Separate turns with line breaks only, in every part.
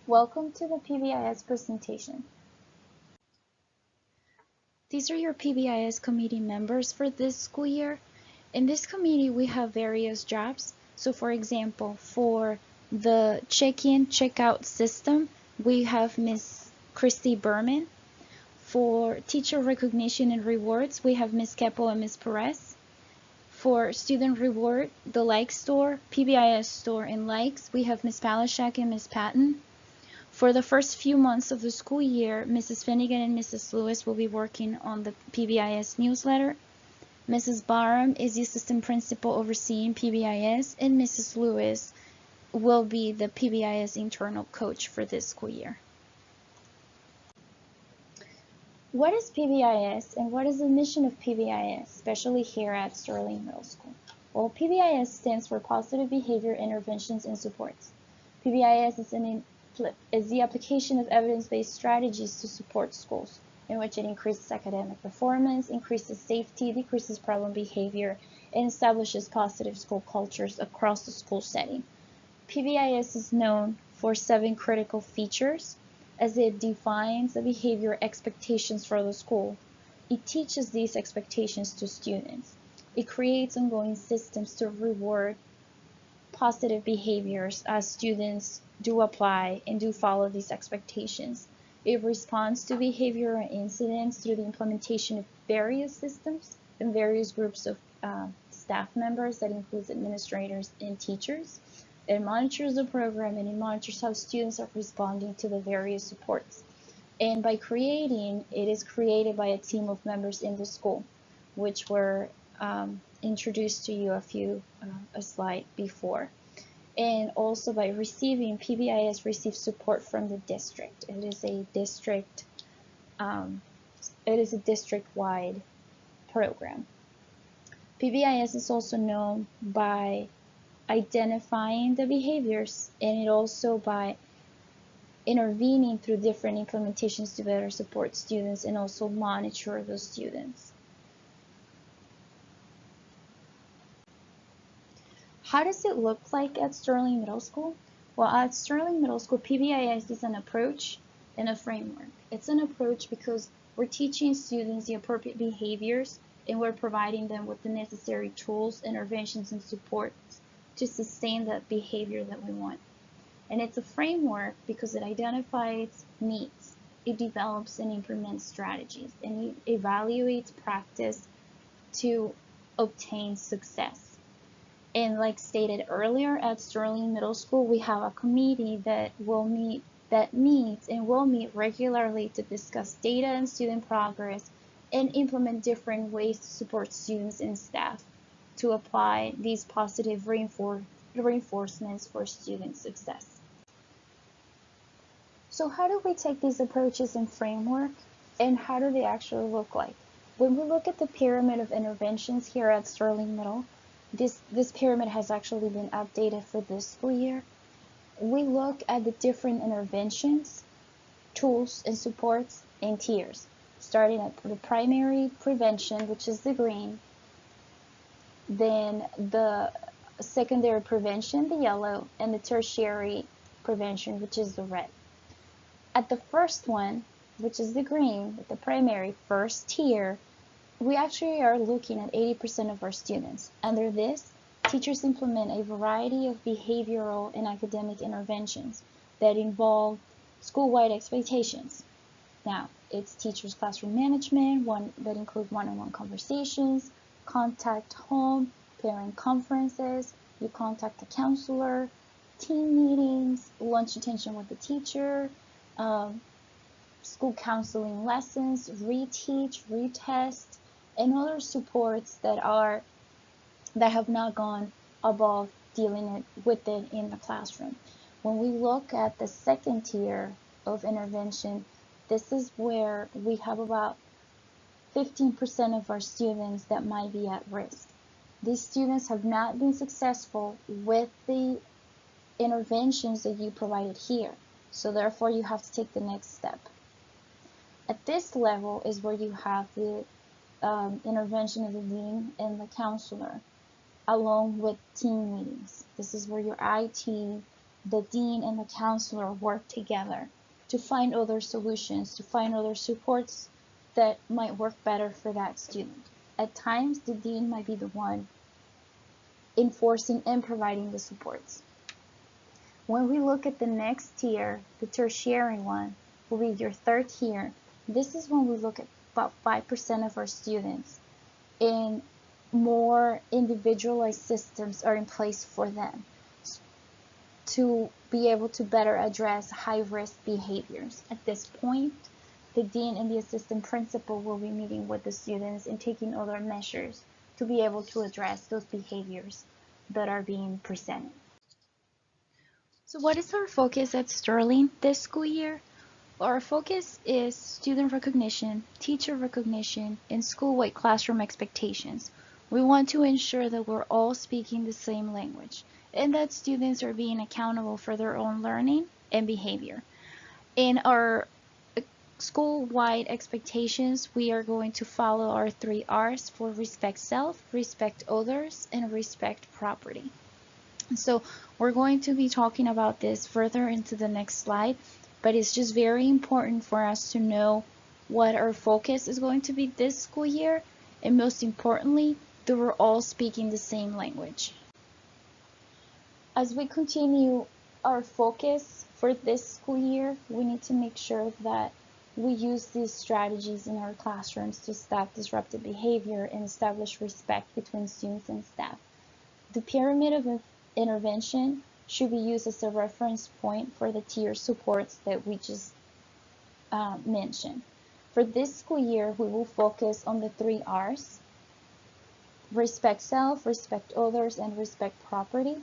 Welcome to the PBIS presentation. These are your PBIS committee members for this school year. In this committee, we have various jobs. So for example, for the check-in, check-out system, we have Ms. Christy Berman. For teacher recognition and rewards, we have Ms. Keppel and Ms. Perez. For student reward, the Like Store, PBIS Store, and Likes, we have Ms. Palashak and Ms. Patton. For the first few months of the school year, Mrs. Finnegan and Mrs. Lewis will be working on the PBIS newsletter. Mrs. Barham is the assistant principal overseeing PBIS, and Mrs. Lewis will be the PBIS internal coach for this school year. What is PBIS and what is the mission of PBIS, especially here at Sterling Middle School? Well, PBIS stands for Positive Behavior Interventions and Supports. PBIS is the application of evidence-based strategies to support schools, in which it increases academic performance, increases safety, decreases problem behavior, and establishes positive school cultures across the school setting. PBIS is known for 7 critical features, as it defines the behavior expectations for the school. It teaches these expectations to students. It creates ongoing systems to reward positive behaviors as students do apply and do follow these expectations. It responds to behavioral incidents through the implementation of various systems and various groups of staff members that includes administrators and teachers. It monitors the program and it monitors how students are responding to the various supports. And by creating, it is created by a team of members in the school, which were introduced to you a slide before. And also by receiving, PBIS receives support from the district. It is a district-wide program. PBIS is also known by identifying the behaviors, and it also by intervening through different implementations to better support students and also monitor those students. How does it look like at Sterling Middle School? Well, at Sterling Middle School, PBIS is an approach and a framework. It's an approach because we're teaching students the appropriate behaviors and we're providing them with the necessary tools, interventions, and supports to sustain that behavior that we want. And it's a framework because it identifies needs, it develops and implements strategies, and it evaluates practice to obtain success. And like stated earlier, at Sterling Middle School, we have a committee that meets and will meet regularly to discuss data and student progress and implement different ways to support students and staff to apply these positive reinforcements for student success. So how do we take these approaches and framework, and how do they actually look like? When we look at the pyramid of interventions here at Sterling Middle, this pyramid has actually been updated for this school year. We look at the different interventions, tools, and supports in tiers, starting at the primary prevention, which is the green, then the secondary prevention, the yellow, and the tertiary prevention, which is the red. At the first one, which is the green, the primary first tier, we actually are looking at 80% of our students. Under this, teachers implement a variety of behavioral and academic interventions that involve school-wide expectations. Now, it's teachers' classroom management, that include one-on-one conversations, contact home, parent conferences, you contact the counselor, team meetings, lunch attention with the teacher, school counseling lessons, reteach, retest, and other supports that have not gone above dealing with it in the classroom. When we look at the second tier of intervention, this is where we have about 15% of our students that might be at risk. These students have not been successful with the interventions that you provided here, so therefore you have to take the next step. At this level is where you have the intervention of the dean and the counselor, along with team meetings. This is where your IT the dean and the counselor work together to find other solutions, to find other supports that might work better for that student. At times, the dean might be the one enforcing and providing the supports. When we look at the next tier, the tertiary one, will be your third tier. This is when we look at about 5% of our students, and more individualized systems are in place for them to be able to better address high-risk behaviors. At this point, the dean and the assistant principal will be meeting with the students and taking other measures to be able to address those behaviors that are being presented. So what is our focus at Sterling this school year? Our focus is student recognition, teacher recognition, and school-wide classroom expectations. We want to ensure that we're all speaking the same language and that students are being accountable for their own learning and behavior. In our school-wide expectations, we are going to follow our 3 R's for respect self, respect others, and respect property. So we're going to be talking about this further into the next slide, but it's just very important for us to know what our focus is going to be this school year, and most importantly, that we're all speaking the same language. As we continue our focus for this school year, we need to make sure that we use these strategies in our classrooms to stop disruptive behavior and establish respect between students and staff. The pyramid of intervention should be used as a reference point for the tier supports that we just mentioned. For this school year, we will focus on the 3 R's: respect self, respect others, and respect property.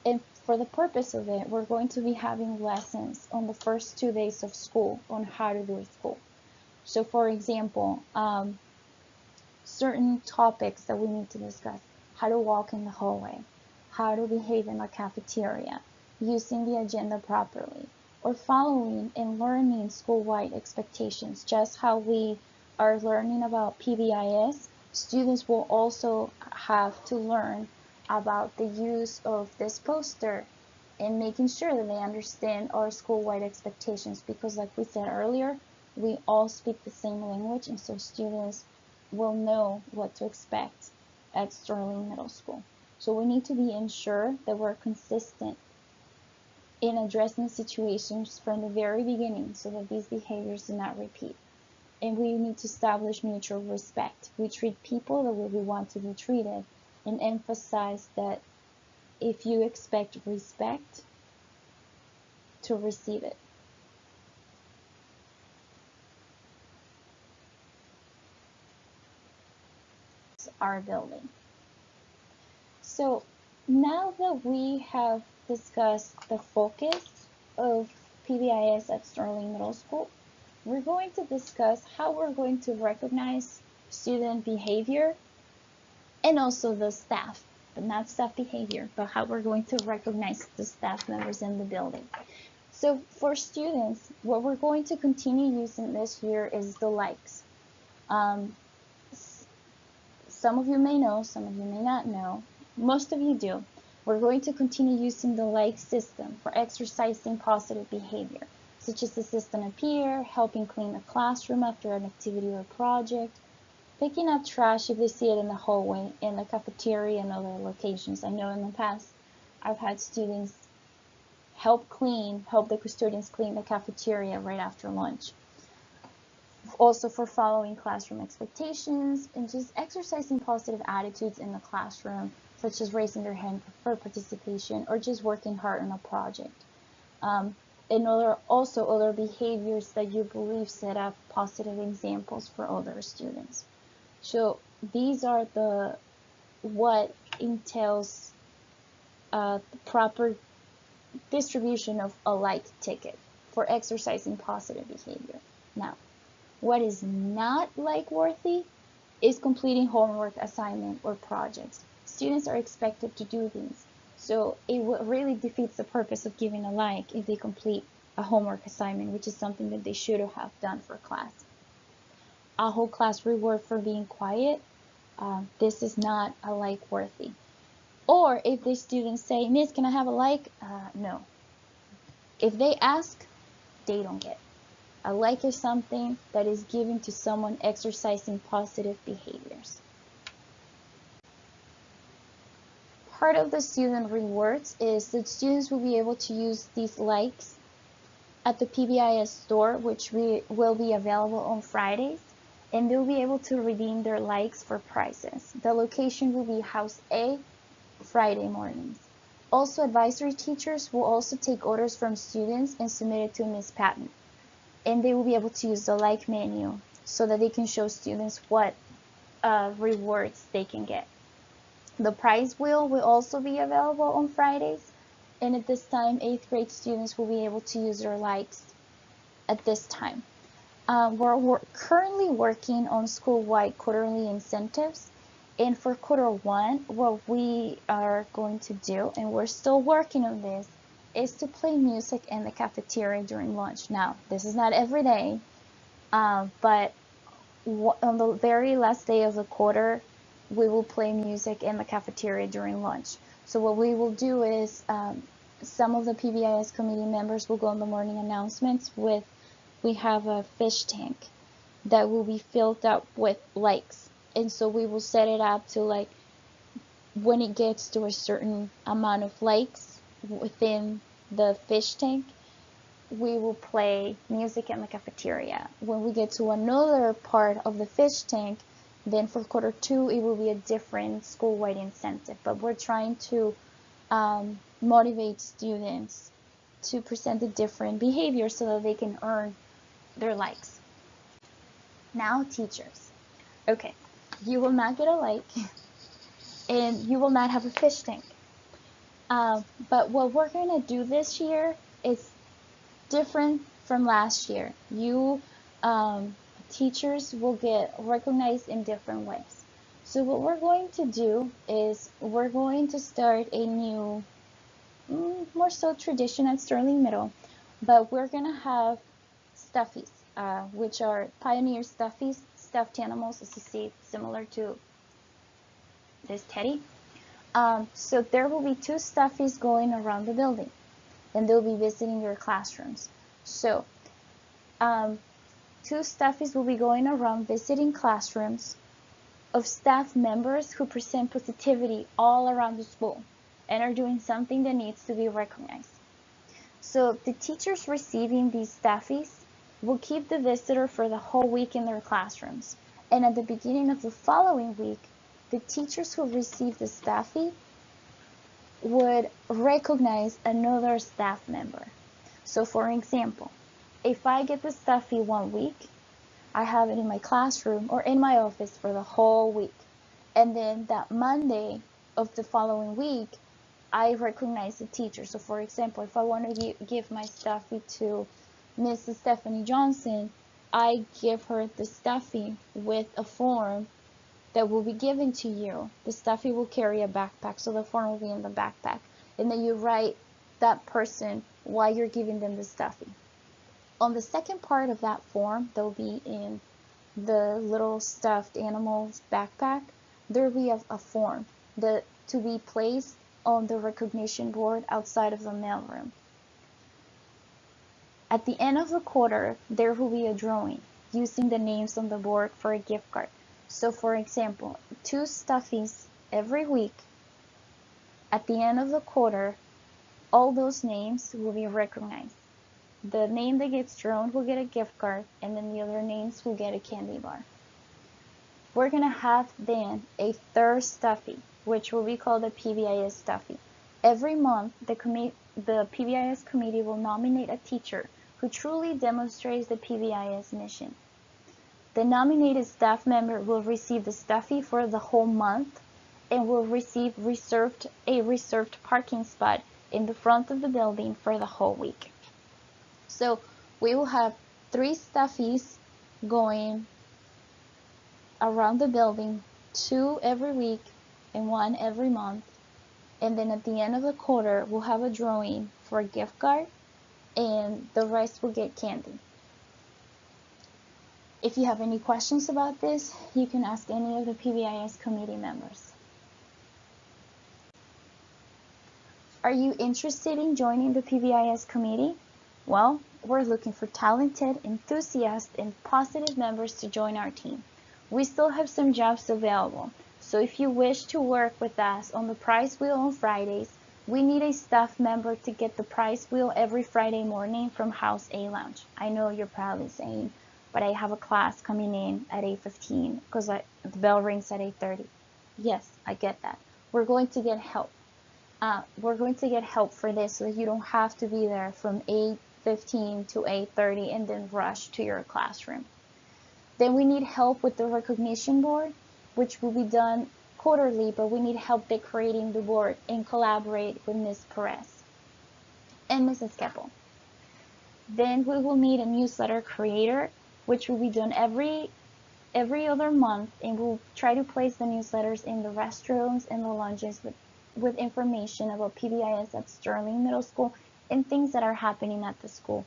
And for the purpose of it, we're going to be having lessons on the first 2 days of school on how to do school. So for example, certain topics that we need to discuss: how to walk in the hallway, how to behave in the cafeteria, using the agenda properly, or following and learning school-wide expectations. Just how we are learning about PBIS, students will also have to learn about the use of this poster and making sure that they understand our school-wide expectations, because like we said earlier, we all speak the same language, and so students will know what to expect at Sterling Middle School. So we need to be ensure that we're consistent in addressing situations from the very beginning so that these behaviors do not repeat. And we need to establish mutual respect. We treat people the way we want to be treated, and emphasize that if you expect respect, to receive it. Our building. So now that we have discussed the focus of PBIS at Sterling Middle School, we're going to discuss how we're going to recognize student behavior and also the staff, but not staff behavior, but how we're going to recognize the staff members in the building. So for students, what we're going to continue using this year is the likes. Some of you may know, some of you may not know. Most of you do. We're going to continue using the like system for exercising positive behavior, such as assisting a peer, helping clean the classroom after an activity or project, picking up trash if they see it in the hallway, in the cafeteria, and other locations. I know in the past I've had students help the custodians clean the cafeteria right after lunch. Also for following classroom expectations and just exercising positive attitudes in the classroom, such as raising their hand for participation or just working hard on a project. And other behaviors that you believe set up positive examples for other students. So these are what entails the proper distribution of a like ticket for exercising positive behavior. Now, what is not like worthy is completing homework, assignment, or projects. Students are expected to do these, so it really defeats the purpose of giving a like if they complete a homework assignment, which is something that they should have done for class. A whole class reward for being quiet, this is not a like worthy. Or if the students say, "Miss, can I have a like?" No. If they ask, they don't get. A like is something that is given to someone exercising positive behaviors. Part of the student rewards is that students will be able to use these likes at the PBIS store, which will be available on Fridays, and they'll be able to redeem their likes for prizes. The location will be House A, Friday mornings. Also, advisory teachers will also take orders from students and submit it to Ms. Patton, and they will be able to use the like menu so that they can show students what rewards they can get. The prize wheel will also be available on Fridays, and at this time, 8th grade students will be able to use their likes at this time. We're currently working on school-wide quarterly incentives, and for quarter one, what we are going to do, and we're still working on this, is to play music in the cafeteria during lunch. Now, this is not every day, but on the very last day of the quarter, we will play music in the cafeteria during lunch. So what we will do is some of the PBIS committee members will go on the morning announcements with, we have a fish tank that will be filled up with likes. And so we will set it up to, like, when it gets to a certain amount of likes within the fish tank, we will play music in the cafeteria. When we get to another part of the fish tank, then for quarter two, it will be a different school-wide incentive. But we're trying to motivate students to present a different behavior so that they can earn their likes. Now, teachers. Okay, you will not get a like, and you will not have a fish tank. But what we're going to do this year is different from last year. You teachers will get recognized in different ways. So what we're going to do is we're going to start a new, more so tradition at Sterling Middle, but we're going to have stuffies, which are Pioneer stuffies, stuffed animals, as you see, similar to this teddy. So there will be 2 stuffies going around the building, and they'll be visiting your classrooms. So 2 stuffies will be going around visiting classrooms of staff members who present positivity all around the school and are doing something that needs to be recognized. So the teachers receiving these stuffies will keep the visitor for the whole week in their classrooms. And at the beginning of the following week, the teachers who received the staffie would recognize another staff member. So for example, if I get the stuffy one week, I have it in my classroom or in my office for the whole week. And then that Monday of the following week, I recognize the teacher. So for example, if I want to give my stuffy to Mrs. Stephanie Johnson, I give her the stuffy with a form that will be given to you. The stuffy will carry a backpack, so the form will be in the backpack. And then you write that person why you're giving them the stuffy. On the second part of that form, that will be in the little stuffed animals backpack, there will be a form to be placed on the recognition board outside of the mailroom. At the end of the quarter, there will be a drawing using the names on the board for a gift card. So for example, 2 stuffies every week. At the end of the quarter, all those names will be recognized. The name that gets drawn will get a gift card, and then the other names will get a candy bar. We're going to have then a third stuffy, which will be called a PBIS stuffy. Every month, the PBIS committee will nominate a teacher who truly demonstrates the PBIS mission. The nominated staff member will receive the stuffy for the whole month and will receive a reserved parking spot in the front of the building for the whole week. So we will have 3 stuffies going around the building, 2 every week and 1 every month. And then at the end of the quarter, we'll have a drawing for a gift card, and the rest will get candy. If you have any questions about this, you can ask any of the PBIS committee members. Are you interested in joining the PBIS committee? Well, we're looking for talented, enthusiastic, and positive members to join our team. We still have some jobs available, so if you wish to work with us on the prize wheel on Fridays, we need a staff member to get the prize wheel every Friday morning from House A Lounge. I know you're probably saying, but I have a class coming in at 8:15 because the bell rings at 8:30. Yes, I get that. We're going to get help. For this so that you don't have to be there from 8:15 to 8:30 and then rush to your classroom. Then we need help with the recognition board, which will be done quarterly, but we need help decorating the board and collaborate with Ms. Perez and Mrs. Keppel. Then we will need a newsletter creator, which will be done every other month, and we'll try to place the newsletters in the restrooms and the lounges with information about PBIS at Sterling Middle School and things that are happening at the school.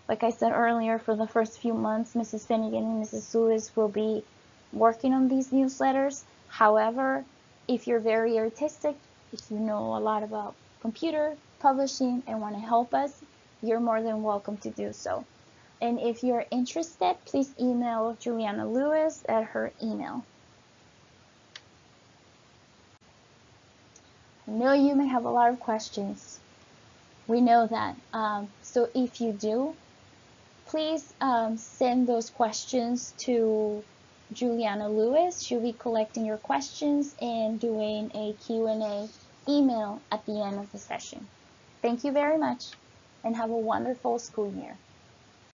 Like I said earlier, for the first few months, Mrs. Finnegan and Mrs. Lewis will be working on these newsletters. However, if you're very artistic, if you know a lot about computer publishing and want to help us, you're more than welcome to do so. And if you're interested, please email Juliana Lewis at her email. I know you may have a lot of questions. We know that. So if you do, please send those questions to Juliana Lewis. She'll be collecting your questions and doing a Q&A email at the end of the session. Thank you very much and have a wonderful school year.